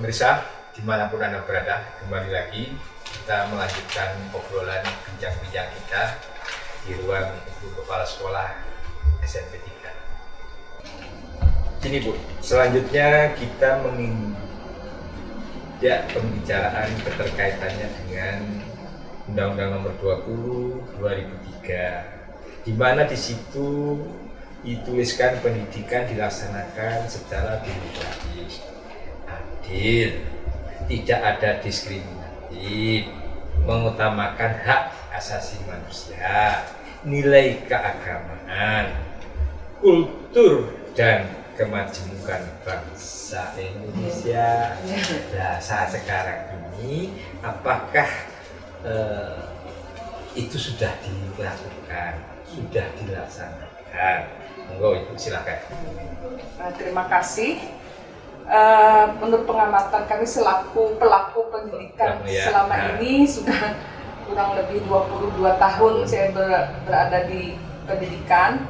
Pemirsa, dimanapun Anda berada, kembali lagi kita melanjutkan obrolan bincang-bincang kita di ruang Ibu Kepala Sekolah SMP 3. Gini Bu, selanjutnya kita menginjak pembicaraan keterkaitannya dengan Undang-Undang Nomor 20 2003, di mana di situ dituliskan pendidikan dilaksanakan secara demokratis, adil, tidak ada diskriminatif, mengutamakan hak asasi manusia, nilai keagamaan, kultur dan kemajemukan bangsa Indonesia. Nah, saat sekarang ini apakah itu sudah dilakukan, sudah dilaksanakan? Monggo Ibu, silakan. Terima kasih. Menurut pengamatan kami selaku pelaku pendidikan selama ini sudah kurang lebih 22 tahun saya berada di pendidikan.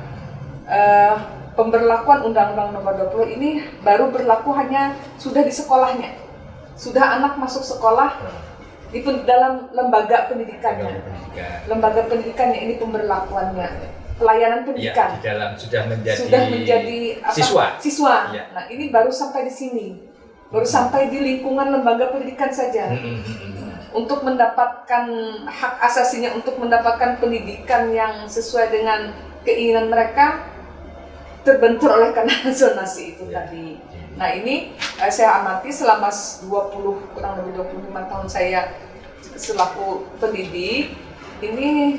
Pemberlakuan Undang-Undang Nomor 20 ini baru berlaku hanya sudah di sekolahnya, sudah anak masuk sekolah di dalam lembaga pendidikannya. Lembaga pendidikannya ini pemberlakuannya, pelayanan pendidikan. Ya, di dalam sudah menjadi siswa. Ya. Nah, ini baru sampai di sini, baru sampai di lingkungan lembaga pendidikan saja. Untuk mendapatkan hak asasinya, untuk mendapatkan pendidikan yang sesuai dengan keinginan mereka, terbentur oleh karena zonasi itu tadi. Nah, ini saya amati selama kurang lebih 25 tahun saya selaku pendidik. Ini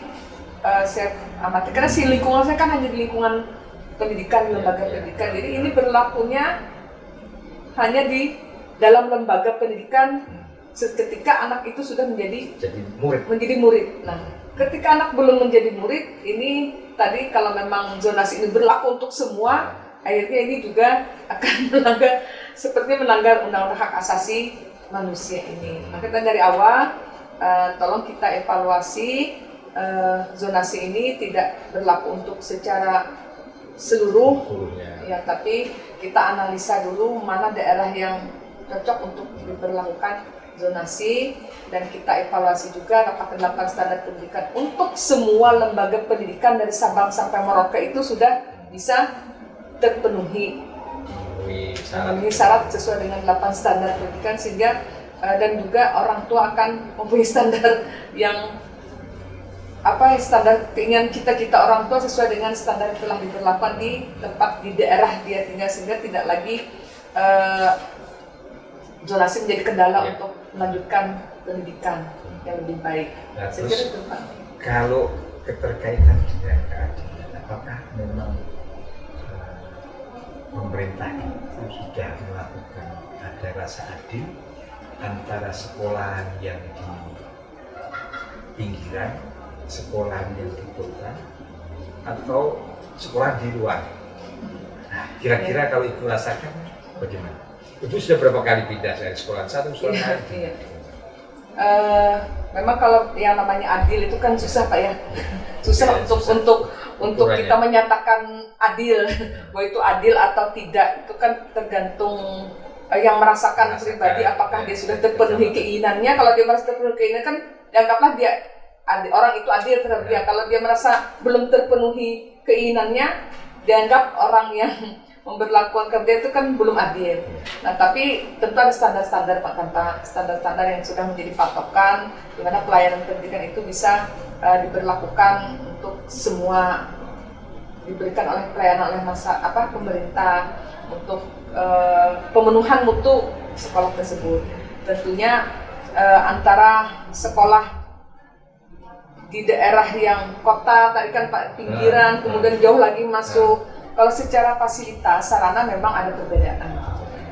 saya amati karena si lingkungan saya kan hanya di lingkungan pendidikan, lembaga pendidikan. Jadi ini berlakunya hanya di dalam lembaga pendidikan ketika anak itu sudah menjadi murid. Nah, ketika anak belum menjadi murid, ini tadi kalau memang zonasi ini berlaku untuk semua, akhirnya ini juga akan melanggar undang-undang hak asasi manusia ini. Makanya dari awal tolong kita evaluasi zonasi ini tidak berlaku untuk secara seluruhnya, ya, tapi kita analisa dulu mana daerah yang cocok untuk diberlakukan zonasi, dan kita evaluasi juga apakah 8 standar pendidikan untuk semua lembaga pendidikan dari Sabang sampai Merauke itu sudah bisa terpenuhi syarat sesuai dengan 8 standar pendidikan, sehingga dan juga orang tua akan mempunyai standar yang standar keinginan kita orang tua sesuai dengan standar yang telah diberlakukan di tempat di daerah dia tinggal, sehingga tidak lagi zonasi menjadi kendala untuk melanjutkan pendidikan yang lebih baik. Nah, terus kalau keterkaitan dengan keadilan, apakah memang pemerintah itu sudah melakukan ada rasa adil antara sekolahan yang di pinggiran, sekolahan yang di kota, atau sekolah di luar? Nah, kira-kira kalau Ibu rasakan bagaimana? Ibu sudah berapa kali pindah dari sekolah satu ke sekolah lain? Memang kalau yang namanya adil itu kan susah Pak ya, susah untuk kita menyatakan adil, bahwa itu adil atau tidak itu kan tergantung yang merasakan pribadi, apakah dia sudah terpenuhi keinginannya. Kalau dia merasa terpenuhi keinginan kan dianggaplah dia orang itu adil terhadap dia. Kalau dia merasa belum terpenuhi keinginannya, dianggap orang yang memberlakukan kerja itu kan belum adil. Nah, tapi tentu ada standar-standar Pak Kanta, standar-standar yang sudah menjadi patokan di mana pelayanan pendidikan itu bisa diberlakukan untuk semua, diberikan oleh pelayanan oleh pemerintah untuk pemenuhan mutu sekolah tersebut. Tentunya antara sekolah di daerah yang kota tadi kan Pak pinggiran, kemudian jauh lagi masuk. Kalau secara fasilitas, sarana memang ada perbedaan.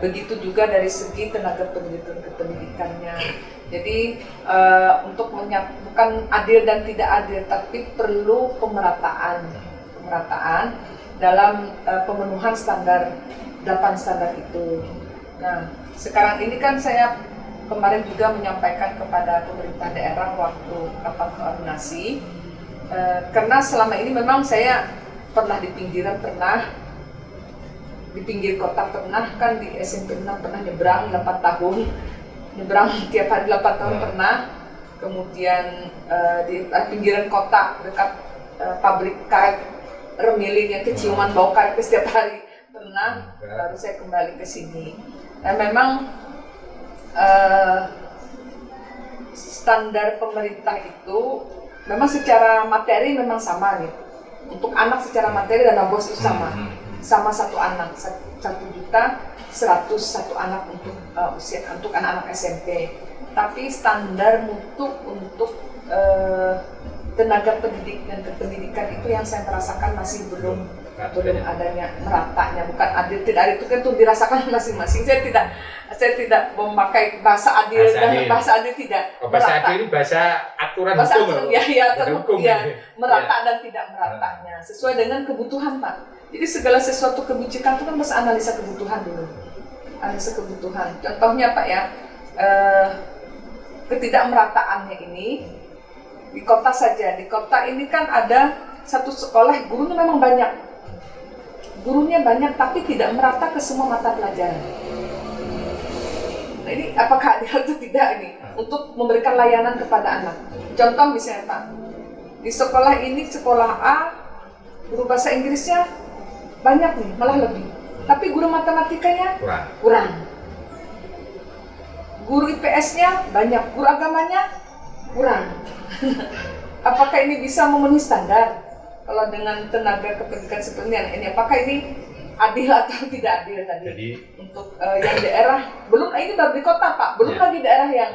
Begitu juga dari segi tenaga pendidikannya. Jadi untuk bukan adil dan tidak adil, tapi perlu pemerataan dalam pemenuhan standar 8 standar itu. Nah, sekarang ini kan saya kemarin juga menyampaikan kepada pemerintah daerah waktu rapat koordinasi, karena selama ini memang saya pernah di pinggiran, pernah di pinggir kota pernah, kan di SMP 6 pernah nyebrang 8 tahun, nyebrang tiap hari 8 tahun pernah. Kemudian di pinggiran kota dekat pabrik karet remilin yang keciuman bau karet setiap hari pernah. Baru saya kembali ke sini. Dan memang standar pemerintah itu memang secara materi memang sama nih. Untuk anak secara materi dan bos itu sama satu anak, 1.100.000 satu anak untuk usia untuk anak-anak SMP. Tapi standar mutu untuk tenaga pendidik dan kependidikan itu yang saya merasakan masih belum adanya meratanya, bukan adil tidak adil itu kan tuh dirasakan masing-masing. Saya tidak memakai bahasa adil dan bahasa adil tidak. Bahasa adil ini bahasa aturan bahasa hukum. Hukum ya, merata dan tidak meratanya sesuai dengan kebutuhan, Pak. Jadi segala sesuatu kebijakan itu kan harus analisa kebutuhan dulu. Analisa kebutuhan. Contohnya Pak ya, ketidakmerataannya ini di kota saja. Di kota ini kan ada satu sekolah gurunya memang banyak. Gurunya banyak tapi tidak merata ke semua mata pelajaran. Nah, ini apakah adil atau tidak ini untuk memberikan layanan kepada anak? Contoh misalnya Pak, di sekolah ini sekolah A guru bahasa Inggrisnya banyak nih, malah lebih. Tapi guru matematikanya kurang. Guru IPS-nya banyak, guru agamanya kurang. Apakah ini bisa memenuhi standar? Kalau dengan tenaga kependidikan seperti ini, apakah ini adil atau tidak adil tadi? Jadi, untuk yang daerah, belum ini baru di kota Pak, belum lagi daerah yang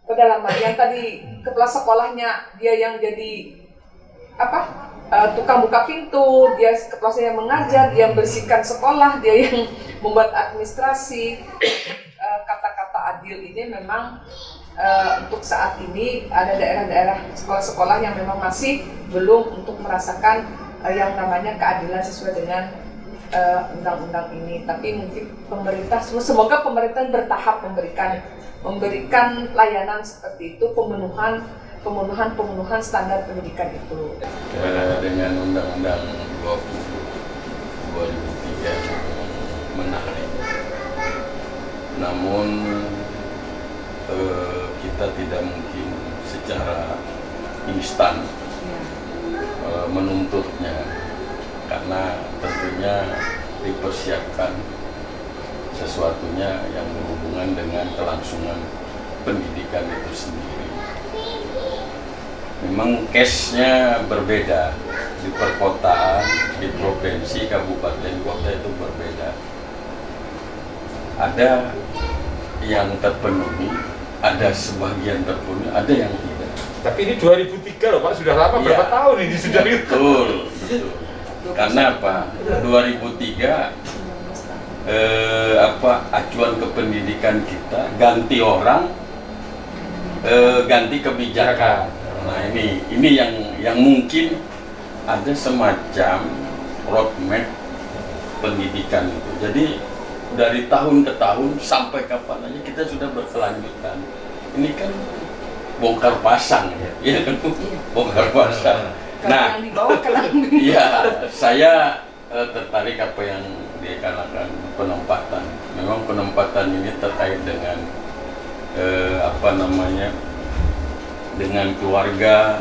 pedalaman, yang tadi kepala sekolahnya dia yang jadi tukang buka pintu, dia kepala yang mengajar, dia membersihkan sekolah, dia yang membuat administrasi. Kata-kata adil ini memang untuk saat ini ada daerah-daerah sekolah-sekolah yang memang masih belum untuk merasakan yang namanya keadilan sesuai dengan undang-undang ini. Tapi mungkin pemerintah, semoga pemerintah bertahap memberikan layanan seperti itu, pemenuhan standar pendidikan itu. Dengan Undang-Undang 2003 menarik. Namun kita tidak mungkin secara instan menuntutnya, karena tentunya dipersiapkan sesuatunya yang berhubungan dengan kelangsungan pendidikan itu sendiri. Memang case-nya berbeda di perkotaan, di provinsi, kabupaten, kota itu berbeda. Ada yang terpenuhi, ada sebagian terpenuhi, ada yang tidak. Tapi ini 2003 loh Pak, sudah lama, berapa tahun ini sudah? Betul. Karena apa? 2003 acuan kependidikan kita ganti orang, ganti kebijakan. Nah ini yang mungkin ada semacam roadmap pendidikan itu. Jadi dari tahun ke tahun sampai kapan aja kita sudah berkelanjutan. Ini kan bongkar pasang ya kan, bongkar pasang. Nah, iya, saya tertarik apa yang dikatakan penempatan. Memang penempatan ini terkait dengan dengan keluarga,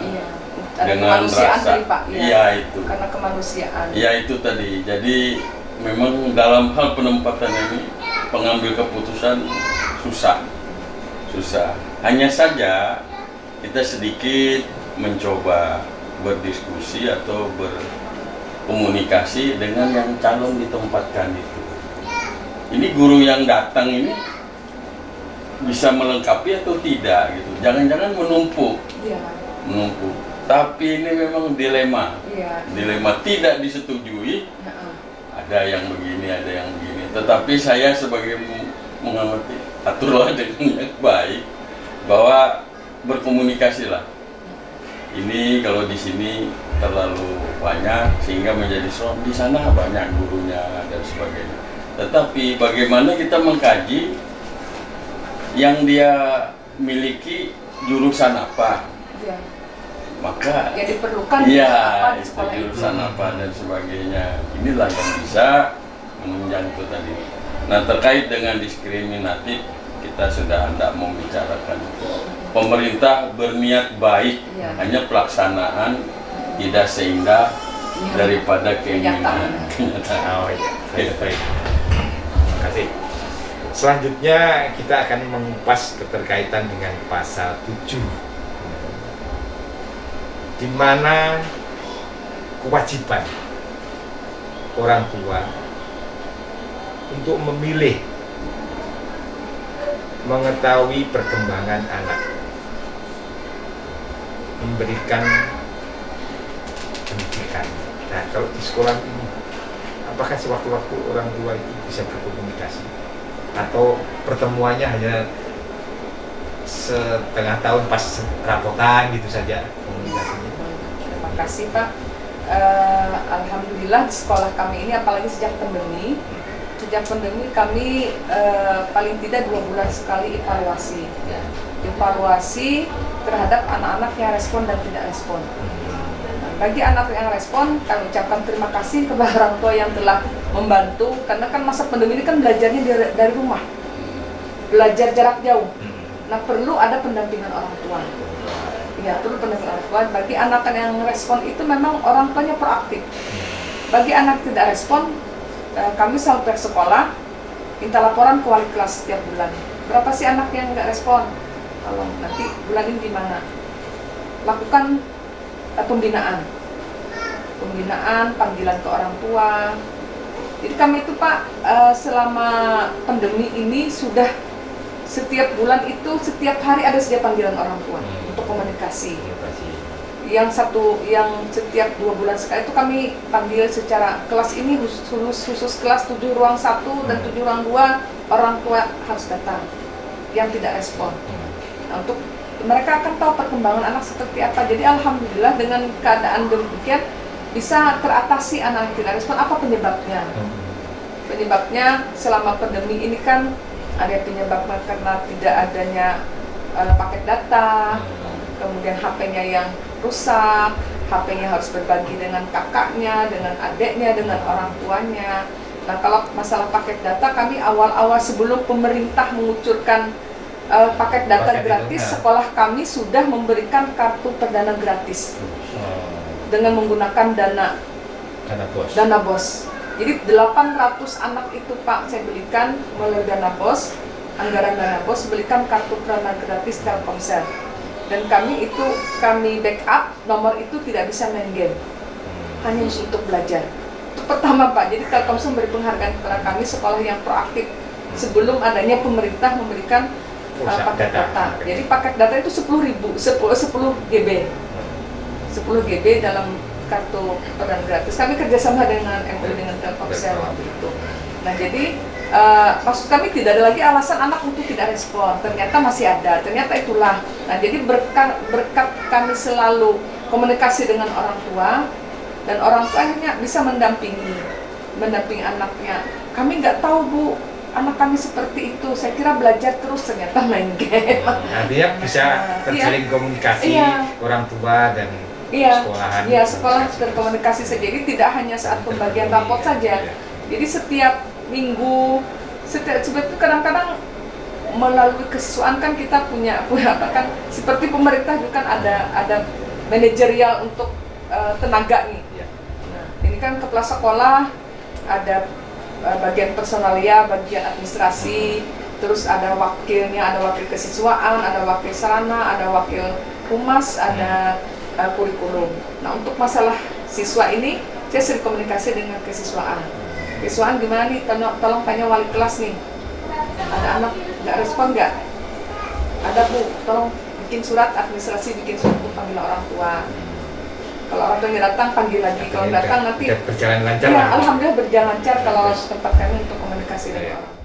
dengan rasa, itu. Karena kemanusiaan. Iya itu tadi. Jadi memang dalam hal penempatan ini pengambil keputusan susah. Hanya saja kita sedikit mencoba berdiskusi atau berkomunikasi dengan yang calon ditempatkan itu. Ini guru yang datang ini bisa melengkapi atau tidak gitu. Jangan-jangan menumpuk. Menumpuk. Tapi ini memang dilema. Dilema tidak disetujui. Ada yang begini, ada yang begini. Tetapi saya sebagai mengamati, aturlah dengan yang baik bahwa berkomunikasilah. Ini kalau di sini terlalu banyak sehingga menjadi soal, di sana banyak gurunya dan sebagainya. Tetapi bagaimana kita mengkaji yang dia miliki jurusan apa? Maka ya diperlukan itu jurusan apa dan sebagainya. Inilah yang bisa menunjang itu tadi. Nah, terkait dengan diskriminatif, kita sudah tidak mau bicarakan itu. Pemerintah berniat baik, hanya pelaksanaan tidak seindah daripada keinginan. Oh iya, baik. Terima kasih. Selanjutnya kita akan mengupas keterkaitan dengan pasal 7, di mana kewajiban orang tua untuk memilih, mengetahui perkembangan anak, memberikan pendidikan. Nah, kalau di sekolah ini, apakah sewaktu-waktu orang tua itu bisa berkomunikasi? Atau pertemuannya hanya setengah tahun pas rapotan gitu saja komunikasinya? Terima kasih Pak. Alhamdulillah di sekolah kami ini, apalagi sejak pandemi kami paling tidak 2 bulan sekali evaluasi terhadap anak-anak yang respon dan tidak respon. Bagi anak yang respon, kami ucapkan terima kasih kepada orang tua yang telah membantu, karena kan masa pandemi ini kan belajarnya dari rumah, belajar jarak jauh. Nah, perlu ada pendampingan orang tua. Ya, perlu pendampingan orang tua. Bagi anak yang respon itu memang orang tuanya proaktif. Bagi anak tidak respon, kami selalu pihak sekolah minta laporan ke wali kelas setiap bulan. Berapa sih anak yang nggak respon? Kalau nanti bulan ini di mana? Lakukan pembinaan, panggilan ke orang tua. Jadi kami itu Pak, selama pandemi ini sudah setiap bulan itu setiap hari ada saja panggilan orang tua untuk komunikasi. Yang setiap 2 bulan sekali itu kami panggil secara kelas ini khusus kelas 7 ruang 1 dan 7 ruang 2, orang tua harus datang yang tidak respon. Nah, untuk mereka akan tahu perkembangan anak seperti apa. Jadi alhamdulillah dengan keadaan demikian bisa teratasi anak yang tidak respon. Apa penyebabnya? Penyebabnya selama pandemi ini kan ada penyebabnya karena tidak adanya paket data, kemudian HP-nya yang rusak, HP-nya harus berbagi dengan kakaknya, dengan adiknya, dengan orang tuanya. Nah, kalau masalah paket data, kami awal-awal sebelum pemerintah mengucurkan paket data gratis, sekolah kami sudah memberikan kartu perdana gratis dengan menggunakan dana BOS. Jadi 800 anak itu Pak saya belikan melalui dana BOS, anggaran dana BOS, belikan kartu perdana gratis Telkomsel. Dan kami backup nomor itu tidak bisa main game, hanya untuk belajar. Itu pertama Pak. Jadi Telkomsel memberi penghargaan kepada kami sekolah yang proaktif sebelum adanya pemerintah memberikan paket data. Jadi paket data itu 10 GB dalam kartu perdana gratis. Kami kerjasama dengan MOU dengan Telkomsel waktu itu. Nah, jadi maksud kami tidak ada lagi alasan anak untuk tidak respon. Ternyata masih ada. Ternyata itulah. Nah, jadi berkat kami selalu komunikasi dengan orang tua, dan orang tua akhirnya bisa mendampingi anaknya. Kami nggak tahu Bu, anak kami seperti itu. Saya kira belajar terus, ternyata main game. Artinya bisa terjalin komunikasi orang tua dan sekolahan. Iya, sekolah berkomunikasi saja. Jadi tidak hanya saat pembagian rapot saja. Jadi setiap minggu, sebetulnya kadang-kadang melalui kesiswaan kan kita punya apa kan, seperti pemerintah juga kan ada manajerial untuk tenaga nih. Nah, ini kan kepala sekolah ada bagian personalia, bagian administrasi, terus ada wakilnya, ada wakil kesiswaan, ada wakil sarana, ada wakil humas, ada kurikulum. Nah, untuk masalah siswa ini saya sering komunikasi dengan kesiswaan. Kesiswaan gimana nih? Tolong tanya wali kelas nih. Ada anak nggak respon nggak? Ada Bu, tolong bikin surat administrasi, bikin surat untuk panggil orang tua. Kalau orang tuanya datang, panggil lagi. Kalau datang nanti berjalan lancar. Ya, alhamdulillah berjalan lancar kalau tempat kami untuk komunikasi dengan orang tua.